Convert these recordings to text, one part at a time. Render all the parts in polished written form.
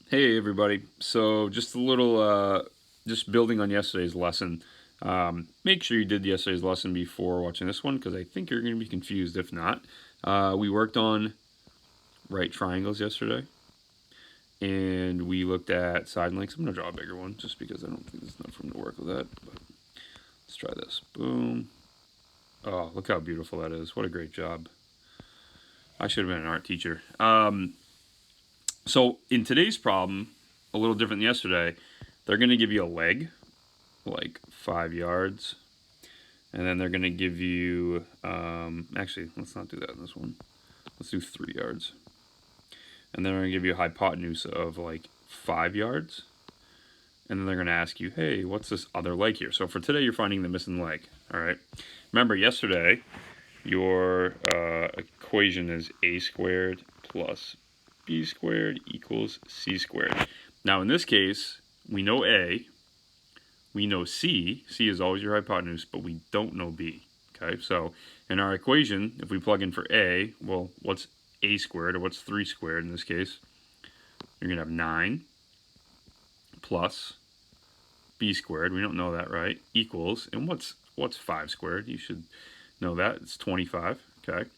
Hey everybody. So just a little, just building on yesterday's lesson. Make sure you did yesterday's lesson before watching this one because I think you're going to be confused if not. We worked on right triangles yesterday and we looked at side lengths. I'm going to draw a bigger one just because I don't think there's enough room to work with that. But let's try this. Boom. Oh, look how beautiful that is. What a great job. I should have been an art teacher. So in today's problem, a little different than yesterday, they're going to give you a leg, like 5 yards, and then they're going to give you, actually, let's not do that in this one. Let's do 3 yards. And then they're going to give you a hypotenuse of like 5 yards. And then they're going to ask you, hey, what's this other leg here? So for today, you're finding the missing leg, all right? Remember, yesterday, your equation is a squared plus b squared equals c squared. Now in this case, we know a, we know c is always your hypotenuse, but we don't know b, okay? So in our equation, if we plug in for a, well, what's a squared, or what's 3 squared in this case? You're gonna have 9 plus b squared, we don't know that, right, equals, and what's 5 squared? You should know that, it's 25, okay?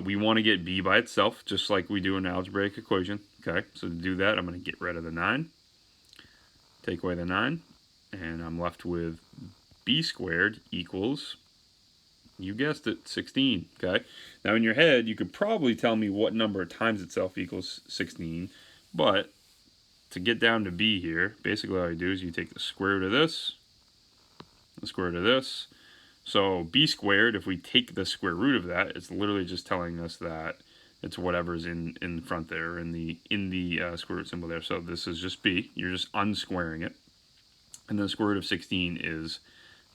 We want to get b by itself, just like we do an algebraic equation. Okay, so to do that, I'm going to get rid of the 9, take away the 9, and I'm left with b squared equals, you guessed it, 16. Okay, now in your head, you could probably tell me what number times itself equals 16, but to get down to b here, basically all you do is you take the square root of this, the square root of this. So b squared, if we take the square root of that, it's literally just telling us that it's whatever's in front there, in the square root symbol there. So this is just b. You're just unsquaring it. And then the square root of 16 is,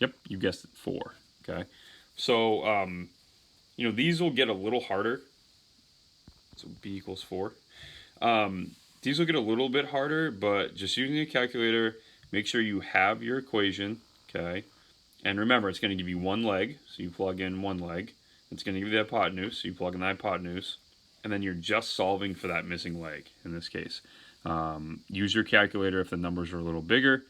yep, you guessed it, 4. Okay. So, these will get a little harder. So b equals 4. These will get a little bit harder, but just using a calculator, make sure you have your equation, okay? And remember, it's going to give you one leg, so you plug in one leg. It's going to give you the hypotenuse, so you plug in the hypotenuse. And then you're just solving for that missing leg in this case. Use your calculator if the numbers are a little bigger,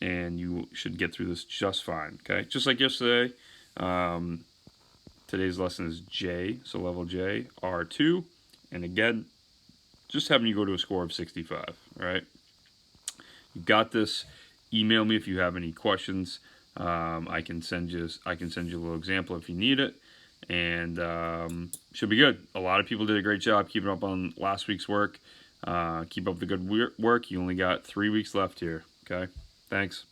and you should get through this just fine, okay? Just like yesterday, today's lesson is J, so level J, R2. And again, just having you go to a score of 65, all right? You got this. Email me if you have any questions. I can send you a little example if you need it, and should be good. A lot of people did a great job keeping up on last week's work. Keep up the good work. You only got 3 weeks left here. Okay, thanks.